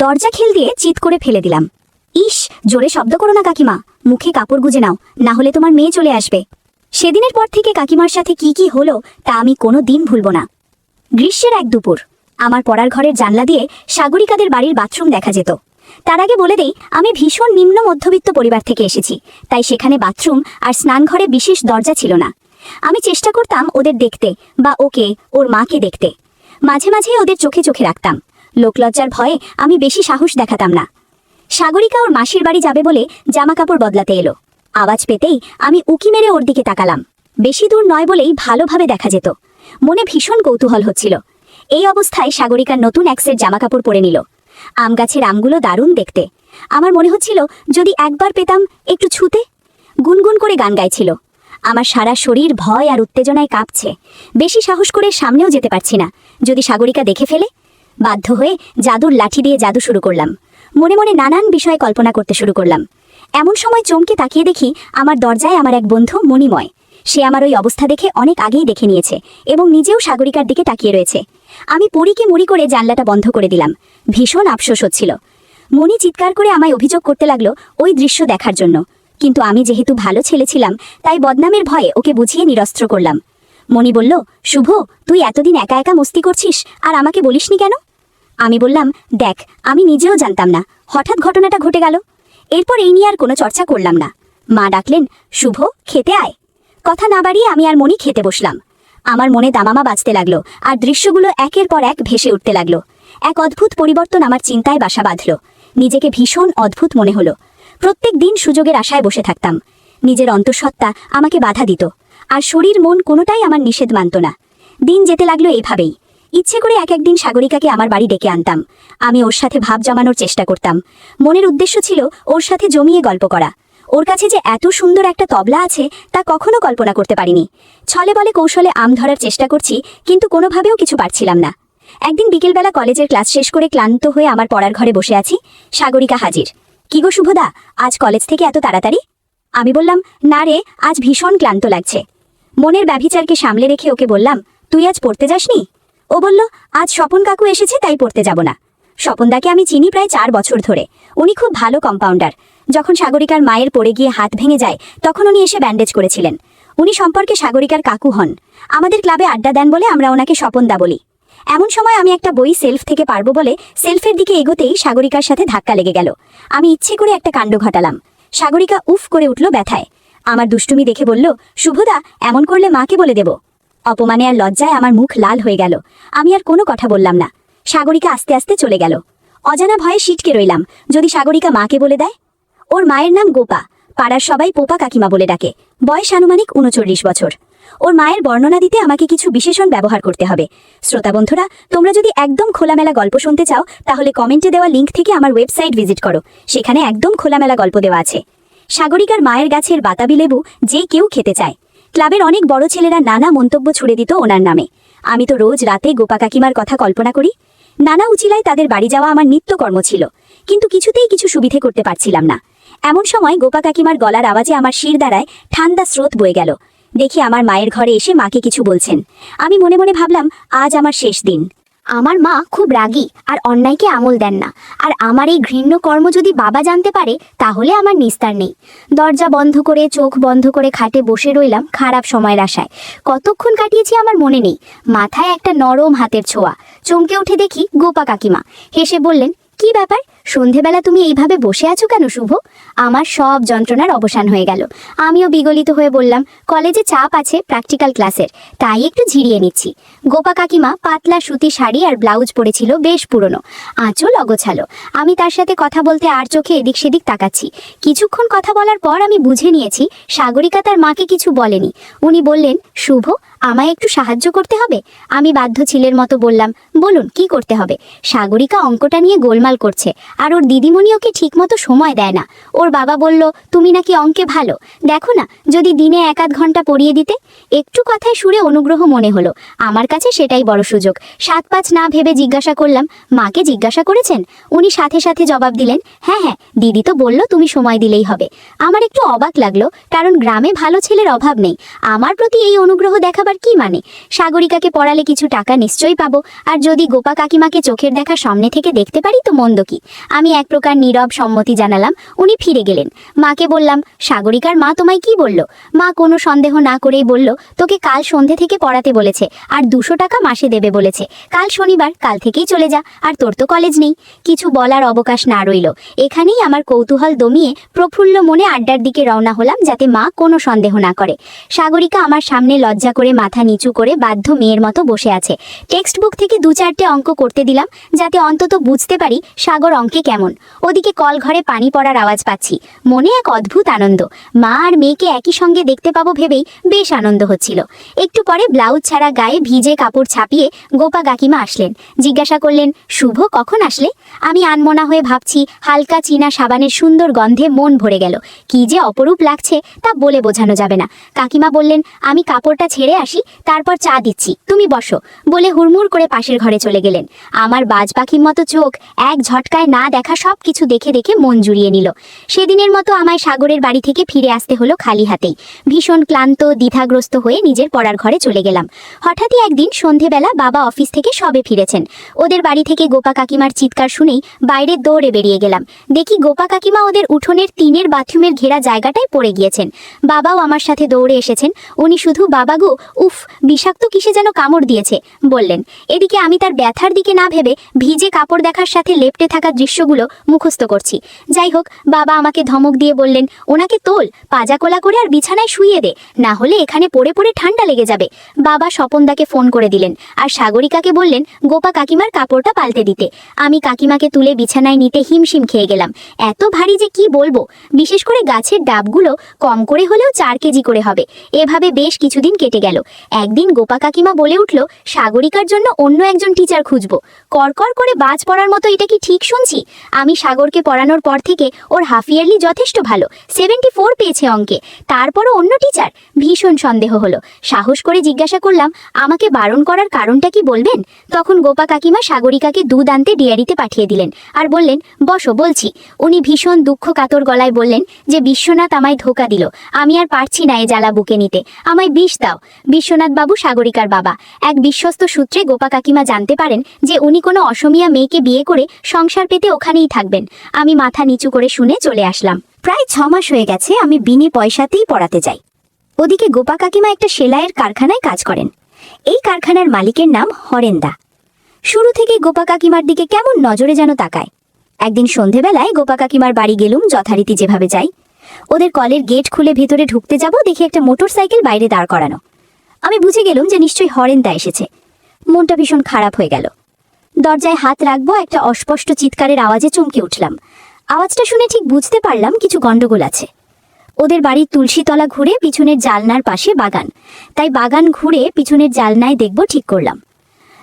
দরজা খিল দিয়ে চিৎ করে ফেলে দিলাম। ইস, জোরে শব্দ করো না কাকিমা, মুখে কাপড় গুজে নাও, না হলে তোমার মেয়ে চলে আসবে। সেদিনের পর থেকে কাকিমার সাথে কি কি হলো তা আমি কোনো দিন ভুলব না। গ্রীষ্মের এক দুপুর আমার পড়ার ঘরের জানলা দিয়ে সাগরিকাদের বাড়ির বাথরুম দেখা যেত। তার আগে বলে দেই, আমি ভীষণ নিম্ন মধ্যবিত্ত পরিবার থেকে এসেছি, তাই সেখানে বাথরুম আর স্নানঘরে বিশেষ দরজা ছিল না। আমি চেষ্টা করতাম ওদের দেখতে বা ওকে, ওর মাকে দেখতে। মাঝে মাঝে ওদের চোখে চোখে রাখতাম। লোকলজ্জার ভয়ে আমি বেশি সাহস দেখাতাম না। সাগরিকা ওর মাসির বাড়ি যাবে বলে জামা কাপড় বদলাতে এলো। আওয়াজ পেতেই আমি উকি মেরে ওর দিকে তাকালাম। বেশি দূর নয় বলেই ভালোভাবে দেখা যেত। মনে ভীষণ কৌতূহল হচ্ছিল। এই অবস্থায় সাগরিকার নতুন এক সেট জামা কাপড় পরে নিল। আম গাছের আমগুলো দারুণ দেখতে। আমার মনে হচ্ছিল যদি একবার পেতাম একটু ছুতে। গুনগুন করে গান গাইছিল। আমার সারা শরীর ভয় আর উত্তেজনায় কাঁপছে। বেশি সাহস করে সামনেও যেতে পারছি না, যদি সাগরিকা দেখে ফেলে। বাধ্য হয়ে জাদুর লাঠি দিয়ে জাদু শুরু করলাম। মনে মনে নানান বিষয়ে কল্পনা করতে শুরু করলাম। এমন সময় চমকে তাকিয়ে দেখি আমার দরজায় আমার এক বন্ধু মণিময়। সে আমার ওই অবস্থা দেখে অনেক আগেই দেখে নিয়েছে এবং নিজেও সাগরিকার দিকে তাকিয়ে রয়েছে। আমি পরীকে মুড়ি করে জানলাটা বন্ধ করে দিলাম। ভীষণ আফসোস হচ্ছিল। মণি চিৎকার করে আমায় অভিযোগ করতে লাগলো ওই দৃশ্য দেখার জন্য, কিন্তু আমি যেহেতু ভালো ছেলে ছিলাম তাই বদনামের ভয়ে ওকে বুঝিয়ে নিরস্ত্র করলাম। মণি বলল, শুভ, তুই এতদিন একা একা মস্তি করছিস আর আমাকে বলিসনি কেন? আমি বললাম, দেখ, আমি নিজেও জানতাম না, হঠাৎ ঘটনাটা ঘটে গেল। এরপর এই নিয়ে আর কোনো চর্চা করলাম না। মা ডাকলেন, শুভ, খেতে আয়। কথা না বাড়িয়ে আমি আর মণি খেতে বসলাম। আমার মনে দামামা বাজতে লাগলো আর দৃশ্যগুলো একের পর এক ভেসে উঠতে লাগলো। এক অদ্ভুত পরিবর্তন আমার চিন্তায় বাসা বাঁধল। নিজেকে ভীষণ অদ্ভুত মনে হলো। প্রত্যেক দিন সুযোগের আশায় বসে থাকতাম। নিজের অন্তঃসত্ত্বা আমাকে বাধা দিত, আর শরীর মন কোনোটাই আমার নিষেধ মানত না। দিন যেতে লাগলো এইভাবেই। ইচ্ছে করে এক একদিন সাগরিকাকে আমার বাড়ি ডেকে আনতাম। আমি ওর সাথে ভাব জমানোর চেষ্টা করতাম। মনের উদ্দেশ্য ছিল ওর সাথে জমিয়ে গল্প করা। ওর কাছে যে এত সুন্দর একটা তবলা আছে তা কখনো কল্পনা করতে পারিনি। ছলে বলে কৌশলে আম ধরার চেষ্টা করছি, কিন্তু কোনোভাবেও কিছু পারছিলাম না। একদিন বিকেলবেলা কলেজের ক্লাস শেষ করে ক্লান্ত হয়ে আমার পড়ার ঘরে বসে আছি। সাগরিকা হাজির। কি গো শুভদা, আজ কলেজ থেকে এত তাড়াতাড়ি? আমি বললাম, না রে, আজ ভীষণ ক্লান্ত লাগছে। মনের ব্যভিচারকে সামলে রেখে ওকে বললাম, তুই আজ পড়তে যাসনি? ও বলল, আজ স্বপন কাকু এসেছে তাই পড়তে যাব না। স্বপনদাকে আমি চিনি প্রায় 4 বছর ধরে। উনি খুব ভালো কম্পাউন্ডার। যখন সাগরিকার মায়ের পড়ে গিয়ে হাত ভেঙে যায় তখন উনি এসে ব্যান্ডেজ করেছিলেন। উনি সম্পর্কে সাগরিকার কাকু হন। আমাদের ক্লাবে আড্ডা দেন বলে আমরা ওনাকে স্বপনদা বলি। এমন সময় আমি একটা বই সেলফ থেকে পারবো বলে সেলফের দিকে এগোতেই সাগরিকার সাথে ধাক্কা লেগে গেল। আমি ইচ্ছে করে একটা কাণ্ড ঘটালাম। সাগরিকা উফ করে উঠল ব্যথায়। আমার দুষ্টুমি দেখে বলল, শুভদা, এমন করলে মাকে বলে দেব। অপমানে আর লজ্জায় আমার মুখ লাল হয়ে গেল। আমি আর কোনো কথা বললাম না। সাগরিকা আস্তে আস্তে চলে গেল। অজানা ভয়ে সিটকে রইলাম, যদি সাগরিকা মাকে বলে দেয়। ওর মায়ের নাম গোপা। পাড়ার সবাই পোপা কাকিমা বলে ডাকে। বয়স আনুমানিক 39 বছর। ওর মায়ের বর্ণনা দিতে আমাকে কিছু বিশেষণ ব্যবহার করতে হবে। শ্রোতা বন্ধুরা, তোমরা যদি একদম খোলামেলা গল্প শুনতে চাও তাহলে কমেন্টে দেওয়া লিঙ্ক থেকে আমার ওয়েবসাইট ভিজিট করো। সেখানে একদম খোলামেলা গল্প দেওয়া আছে। সাগরিকার মায়ের গাছের বাতাবি লেবু যে কেউ খেতে চায়। ক্লাবের অনেক বড় ছেলেরা নানা মন্তব্য ছুড়ে দিত ওনার নামে। আমি তো রোজ রাতে গোপা কাকিমার কথা কল্পনা করি। নানা উচিলায় তাদের বাড়ি যাওয়া আমার নিত্যকর্ম ছিল, কিন্তু কিছুতেই কিছু সুবিধে করতে পারছিলাম না। এমন সময় গোপা কাকিমার গলার আওয়াজে আমার শির দ্বারায় ঠান্ডা স্রোত বয়ে গেল। দেখি আমার মায়ের ঘরে এসে মাকে কিছু বলছেন। আমি মনে মনে ভাবলাম, আজ আমার শেষ দিন। আমার মা খুব রাগী আর অন্যায়কে আমল দেন না, আর আমার এই ঘৃণ্য কর্ম যদি বাবা জানতে পারে তাহলে আমার নিস্তার নেই। দরজা বন্ধ করে চোখ বন্ধ করে খাটে বসে রইলাম খারাপ সময়ের আশায়। কতক্ষণ কাটিয়েছি আমার মনে নেই। মাথায় একটা নরম হাতের ছোঁয়া। চমকে উঠে দেখি গোপা কাকিমা। হেসে বললেন, কি ব্যাপার, সন্ধেবেলা তুমি এইভাবে বসে আছো কেন শুভ? আমার সব যন্ত্রণার অবসান হয়ে গেল। আমিও বিগলিত হয়ে বললাম, কলেজে চাপ আছে প্র্যাকটিক্যাল ক্লাসের, তাই একটু ঝিরিয়ে নিচ্ছি। গোপা কাকিমা পাতলা সুতি শাড়ি আর ব্লাউজ পরেছিল, বেশ পুরনো, আঁচল অগোছালো। আমি তার সাথে কথা বলতে আর চোখে এদিক সেদিক তাকাচ্ছি। কিছুক্ষণ কথা বলার পর আমি বুঝে নিয়েছি সাগরিকা তার মাকে কিছু বলেনি। উনি বললেন, শুভ, আমায় একটু সাহায্য করতে হবে। আমি বাধ্য ছেলের মতো বললাম, বলুন কি করতে হবে। সাগরিকা অঙ্কটা নিয়ে গোলমাল করছে, আর ওর দিদিমণি ওকে ঠিকমতো সময় দেয় না। ওর বাবা বলল, তুমি নাকি অঙ্কে ভালো, দেখো না যদি দিনে 1-8 ঘন্টা পড়িয়ে দিতে। একটু কথায় সুরে অনুগ্রহ মনে হলো। আমার কাছে সেটাই বড় সুযোগ। 7-5 না ভেবে জিজ্ঞাসা করলাম, মাকে জিজ্ঞাসা করেছেন? উনি সাথে সাথে জবাব দিলেন, হ্যাঁ হ্যাঁ, দিদি তো বলল তুমি সময় দিলেই হবে। আমার একটু অবাক লাগলো, কারণ গ্রামে ভালো ছেলের অভাব নেই। আমার প্রতি এই অনুগ্রহ দেখাবার আবার কি মানে? সাগরিকাকে পড়ালে কিছু টাকা নিশ্চয়ই পাবো, আর যদি গোপা কাকিমাকে চোখের দেখা সামনে থেকে দেখতে পারি তো মন্দ কি। আমি এক প্রকার নীরব সম্মতি জানালাম। উনি ফিরে গেলেন। মাকে বললাম, সাগরিকার মা তোমায় কি বলল? মা কোনো সন্দেহ না করেই বলল, তোকে কাল সন্ধে থেকে পড়াতে বলেছে, আর 200 টাকা মাসে দেবে বলেছে। কাল শনিবার, কাল থেকেই চলে যা, আর তোর তো কলেজ নেই। কিছু বলার অবকাশ না রইল। এখানেই আমার কৌতূহল দমিয়ে প্রফুল্ল মনে আড্ডার দিকে রওনা হলাম, যাতে মা কোনো সন্দেহ না করে। সাগরিকা আমার সামনে লজ্জা করে মাথা নিচু করে বাধ্য মেয়ের মতো বসে আছে। টেক্সট বুক থেকে 2-4টে অঙ্ক করতে দিলাম, যাতে অন্তত বুঝতে পারি সাগর অঙ্কে কেমন। ওদিকে কল ঘরে পানি পড়ার আওয়াজ পাচ্ছি। মনে এক অদ্ভুত আনন্দ। মা আর মেয়েকে একই সঙ্গে দেখতে পাবো ভেবেই বেশ আনন্দ হচ্ছিল। একটু পরে ব্লাউজ ছাড়া গায়ে ভিজে কাপড় ছাপিয়ে গোপা কাকিমা আসলেন। জিজ্ঞাসা করলেন, শুভ কখন আসলে? আমি আনমনা হয়ে ভাবছি, হালকা চীনা সাবানের সুন্দর গন্ধে মন ভরে গেল। কি যে অপরূপ লাগছে তা বলে বোঝানো যাবে না। কাকিমা বললেন, আমি কাপড়টা ছেড়ে আসি, তারপর চা দিচ্ছি, তুমি বসো, বলে হুড়মুড় করে পাশের ঘরে চলে গেলেন। আমার বাজ পাখির মতো চোখ এক ঝটকায় না দেখা সব কিছু দেখে দেখে মন জুড়িয়ে নিল। সেদিনের মতো আমায় সাগরের বাড়ি থেকে ফিরে আসতে হলো খালি হাতেই। ভীষণ ক্লান্ত দ্বিধাগ্রস্ত হয়ে নিজের পড়ার ঘরে চলে গেলাম। হঠাৎই একদিন সন্ধেবেলা বাবা অফিস থেকে সবে ফিরেছেন। ওদের বাড়ি থেকে গোপা কাকিমার চিৎকার শুনেই বাইরে দৌড়ে বেরিয়ে গেলাম। দেখি গোপা কাকিমা ওদের উঠোনের টিনের বাথরুমের ঘেরা জায়গাটায় পড়ে গিয়েছেন। বাবাও আমার সাথে দৌড়ে এসেছেন। উনি শুধু, বাবা গো, উফ, বিষাক্ত কিসে যেন কামড় দিয়েছে বললেন। এদিকে আমি তার ব্যথার দিকে না ভেবে ভিজে কাপড় দেখার সাথে লেপ্টে থাকা দৃশ্যগুলো মুখস্থ করছি। যাই হোক, বাবা আমাকে ধমক দিয়ে বললেন, ওনাকে তোল, পাজা কোলা করে আর বিছানায় শুইয়ে দে, না হলে এখানে পড়ে পড়ে ঠান্ডা লেগে যাবে। বাবা স্বপনদাকে ফোন করে দিলেন, আর সাগরিকাকে বললেন গোপা কাকিমার কাপড়টা পাল্টে দিতে। আমি কাকিমাকে তুলে বিছানায় নিতে হিমশিম খেয়ে গেলাম। এত ভারী যে কি বলবো। বিশেষ করে গাছের ডাবগুলো কম করে হলেও 4 কেজি করে হবে। এভাবে বেশ কিছুদিন কেটে গেল। একদিন গোপা কাকিমা বলে উঠল, সাগরিকার জন্য অন্য একজন টিচার খুঁজবো। করকর করে বাজ পড়ার মতো এটা কি ঠিক শুনছি? আমি সাগরকে পড়ানোর পর থেকে ওর হাফ ইয়ারলি যথেষ্ট ভালো, 74 পেয়েছে অঙ্কে, তারপরও অন্য টিচার? ভীষণ সন্দেহ হলো। সাহস করে জিজ্ঞাসা করলাম, আমাকে বারণ করার কারণটা কি বলবেন? তখন গোপা কাকিমা সাগরিকাকে দুধ আনতে ডিয়ারিতে পাঠিয়ে দিলেন, আর বললেন, বসো বলছি। উনি ভীষণ দুঃখ কাতর গলায় বললেন যে বিশ্বনাথ আমায় ধোকা দিল, আমি আর পারছি না এ জ্বালা বুকে নিতে, আমায় বিষ দাও। বিশ্বনাথ বাবু সাগরিকার বাবা। এক বিশ্বস্ত সূত্রে গোপা কাকিমা জানতে পারেন যে উনি কোনো অসমীয়া মেয়েকে বিয়ে করে সংসার পেতে ওখানেই থাকবেন। আমি মাথা নিচু করে শুনে চলে আসলাম। প্রায় 6 মাস হয়ে গেছে আমি বিনে পয়সাতেই পড়াতে যাই। ওদিকে গোপা কাকিমা একটা সেলাইয়ের কারখানায় কাজ করেন। এই কারখানার মালিকের নাম হরেন্দা। শুরু থেকে গোপা কাকিমার দিকে কেমন নজরে যেন তাকায়। একদিন সন্ধেবেলায় গোপা কাকিমার বাড়ি গেলুম, যথারীতি যেভাবে যাই। ওদের কলের গেট খুলে ভেতরে ঢুকতে যাব, দেখি একটা মোটরসাইকেল বাইরে দাঁড় করানো। আমি বুঝে গেলুম যে নিশ্চয়ই হরেন্দা এসেছে। মনটা ভীষণ খারাপ হয়ে গেল। দরজায় হাত রাখবো, একটা অস্পষ্ট চিৎকারের আওয়াজে চমকে উঠলাম। আওয়াজটা শুনে ঠিক বুঝতে পারলাম কিছু গন্ডগোল আছে। ওদের বাড়ির তুলসীতলা ঘুরে পিছনের জালনার পাশে বাগান, তাই বাগান ঘুরে পিছনের জালনায় দেখব ঠিক করলাম।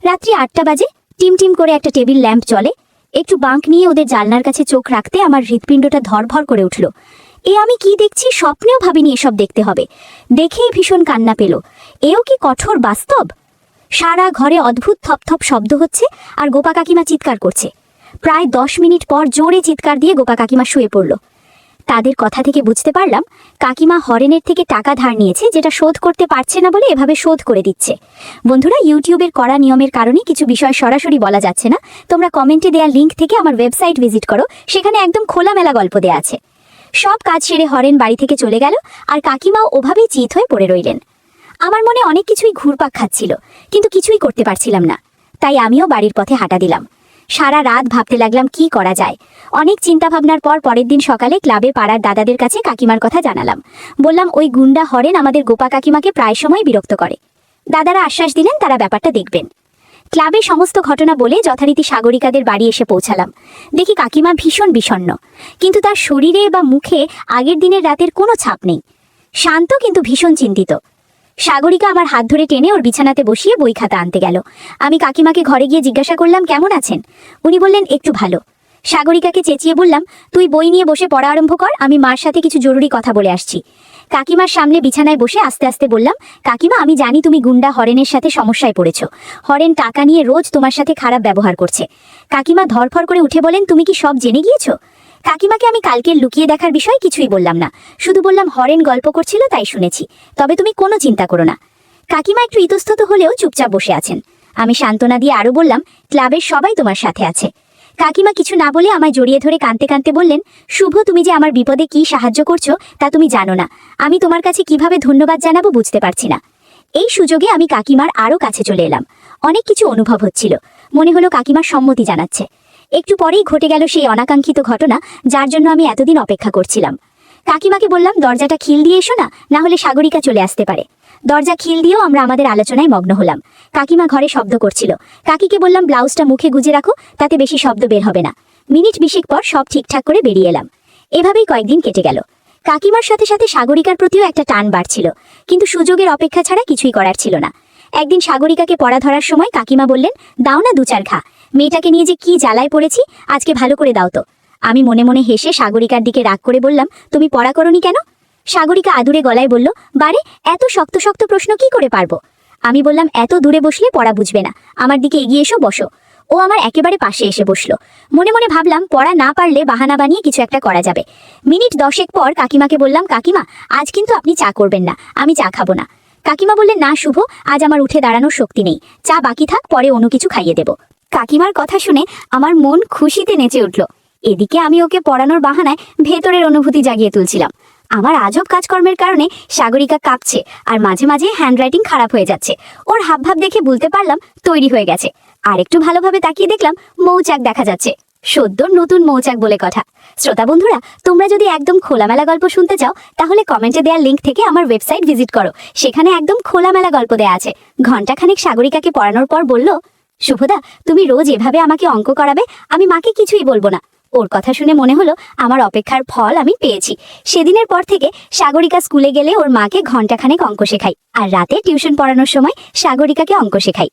রাত্রি 8টা বাজে। টিমটিম করে একটা টেবিল ল্যাম্প চলে। একটু বাঁক নিয়ে ওদের জালনার কাছে চোখ রাখতে আমার হৃৎপিণ্ডটা ধরভর করে উঠল। এ আমি কি দেখছি? স্বপ্নেও ভাবিনি এসব দেখতে হবে। দেখেই ভীষণ কান্না পেল। এও কি কঠোর বাস্তব? সারা ঘরে অদ্ভুত থপথপ শব্দ হচ্ছে, আর গোপা কাকিমা চিৎকার করছে। প্রায় 10 মিনিট পর জোরে চিৎকার দিয়ে গোপা কাকিমা শুয়ে পড়ল। তাদের কথা থেকে বুঝতে পারলাম কাকিমা হরেনের থেকে টাকা ধার নিয়েছে, যেটা শোধ করতে পারছে না বলে এভাবে শোধ করে দিচ্ছে। বন্ধুরা, ইউটিউবের কড়া নিয়মের কারণে কিছু বিষয় সরাসরি বলা যাচ্ছে না। তোমরা কমেন্টে দেওয়া লিঙ্ক থেকে আমার ওয়েবসাইট ভিজিট করো, সেখানে একদম খোলামেলা গল্প দেয়া আছে। সব কাজ সেরে হরেন বাড়ি থেকে চলে গেল, আর কাকিমাও ওভাবেই চিত হয়ে পড়ে রইলেন। আমার মনে অনেক কিছুই ঘুরপাক খাচ্ছিল, কিন্তু কিছুই করতে পারছিলাম না। তাই আমিও বাড়ির পথে হাঁটা দিলাম। সারা রাত ভাবতে লাগলাম কি করা যায়। অনেক চিন্তা ভাবনার পর পরের দিন সকালে ক্লাবে পাড়ার দাদাদের কাছে কাকিমার কথা জানালাম। বললাম, ওই গুন্ডা হরেন আমাদের গোপা কাকিমাকে প্রায় সময় বিরক্ত করে। দাদারা আশ্বাস দিলেন তারা ব্যাপারটা দেখবেন। ক্লাবে সমস্ত ঘটনা বলে যথারীতি সাগরিকাদের বাড়ি এসে পৌঁছালাম। দেখি কাকিমা ভীষণ বিষণ্ণ, কিন্তু তার শরীরে বা মুখে আগের দিনের রাতের কোনো ছাপ নেই। শান্ত, কিন্তু ভীষণ চিন্তিত। সাগরিকা আমার হাত ধরে টেনে ওর বিছানাতে বসিয়ে বই খাতা আনতে গেল। আমি কাকিমাকে ঘরে গিয়ে জিজ্ঞাসা করলাম, কেমন আছেন? উনি বললেন, একটু ভালো। সাগরিকাকে চেঁচিয়ে বললাম, তুই বই নিয়ে বসে পড়া আরম্ভ কর, আমি মার সাথে কিছু জরুরি কথা বলে আসছি। কাকিমার সামনে বিছানায় বসে আস্তে আস্তে বললাম, কাকিমা, আমি জানি তুমি গুন্ডা হরেনের সাথে সমস্যায় পড়েছ। হরেন টাকা নিয়ে রোজ তোমার সাথে খারাপ ব্যবহার করছে। কাকিমা ধরফর করে উঠে বলেন, তুমি কি সব জেনে গিয়েছো? কাকিমাকে আমি কালকের লুকিয়ে দেখার বিষয় কিছুই বললাম না, শুধু বললাম হরেন গল্প করছিল তাই শুনেছি, তবে তুমি কোনো চিন্তা করো না। কাকিমা একটু ইতস্তত হলেও চুপচাপ বসে আছেন। আমি সান্ত্বনা দিয়ে আরো বললাম, ক্লাবের সবাই তোমার সাথে আছে। কাকিমা কিছু না বলে আমায় জড়িয়ে ধরে কাঁদতে কাঁদতে বললেন, শুভ, তুমি যে আমার বিপদে কি সাহায্য করছো তা তুমি জানো না। আমি তোমার কাছে কিভাবে ধন্যবাদ জানাবো বুঝতে পারছি না। এই সুযোগে আমি কাকিমার আরো কাছে চলে এলাম। অনেক কিছু অনুভব হচ্ছিল। মনে হলো কাকিমার সম্মতি জানাচ্ছে। একটু পরেই ঘটে গেল সেই অনাকাঙ্ক্ষিত ঘটনা যার জন্য আমি এতদিন অপেক্ষা করছিলাম। কাকিমাকে বললাম, দরজাটা খিল দিয়ে এসো না, না হলে সাগরিকা চলে আসতে পারে। দরজা খিল দিয়েও আমরা আমাদের আলোচনায় মগ্ন হলাম। কাকিমা ঘরে শব্দ করছিল। কাকিকে বললাম, ব্লাউজটা মুখে গুজে রাখো, তাতে বেশি শব্দ বের হবে না। মিনিট 20 পর সব ঠিকঠাক করে বেরিয়ে এলাম। এভাবেই কয়েকদিন কেটে গেল। কাকিমার সাথে সাথে সাগরিকার প্রতিও একটা টান বাড়ছিল, কিন্তু সুযোগের অপেক্ষা ছাড়া কিছুই করার ছিল না। একদিন সাগরিকাকে পড়া ধরার সময় কাকিমা বললেন, দাও না 2-4 ঘা, মেয়েটাকে নিয়ে যে কি জ্বালায় পড়েছি, আজকে ভালো করে দাও তো। আমি মনে মনে হেসে সাগরিকার দিকে রাগ করে বললাম, তুমি পড়া করনি কেন? সাগরিকা আদুরে গলায় বলল, বারে, এত শক্ত শক্ত প্রশ্ন কি করে পারবো? আমি বললাম, এত দূরে বসলে পড়া বুঝবে না, আমার দিকে এগিয়ে এসো, বসো। ও আমার একেবারে পাশে এসে বসলো। মনে মনে ভাবলাম, পড়া না পারলে বাহানা বানিয়ে কিছু একটা করা যাবে। মিনিট 10 পর কাকিমাকে বললাম, কাকিমা, আজ কিন্তু আপনি চা করবেন না, আমি চা খাবো না। কাকিমা বললেন, না শুভ, আজ আমার উঠে দাঁড়ানোর শক্তি নেই, চা বাকি থাক, পরে অন্য কিছু খাইয়ে দেব। কাকিমার কথা শুনে আমার মন খুশিতে নেচে উঠল। এদিকে আমি ওকে পড়ানোর বাহানায় ভেতরের অনুভূতি জাগিয়ে তুলছিলাম। আমার আজব কাজকর্মের কারণে সাগরিকা কাঁপছে আর মাঝে মাঝে হ্যান্ডরাইটিং খারাপ হয়ে যাচ্ছে। ওর হাবভাব দেখে বুঝতে পারলাম তৈরি হয়ে গেছে। আর একটু ভালোভাবে তাকিয়ে দেখলাম মৌচাক দেখা যাচ্ছে। সদ্য নতুন মৌচাক বলে কথা। শ্রোতা বন্ধুরা, তোমরা যদি একদম খোলামেলা গল্প শুনতে চাও তাহলে কমেন্টে দেওয়া লিঙ্ক থেকে আমার ওয়েবসাইট ভিজিট করো। সেখানে একদম খোলামেলা গল্প দেয়া আছে। ঘণ্টাখানেক সাগরিকাকে পড়ানোর পর বলল, শুভদা, তুমি রোজ এভাবে আমাকে অঙ্ক করাবে, আমি মাকে কিছুই বলবো না। ওর কথা শুনে মনে হলো আমার অপেক্ষার ফল আমি পেয়েছি। সেদিনের পর থেকে সাগরিকা স্কুলে গেলে ওর মাকে ঘণ্টাখানেক অঙ্ক শেখাই, আর রাতে টিউশন পড়ানোর সময় সাগরিকাকে অঙ্ক শেখাই।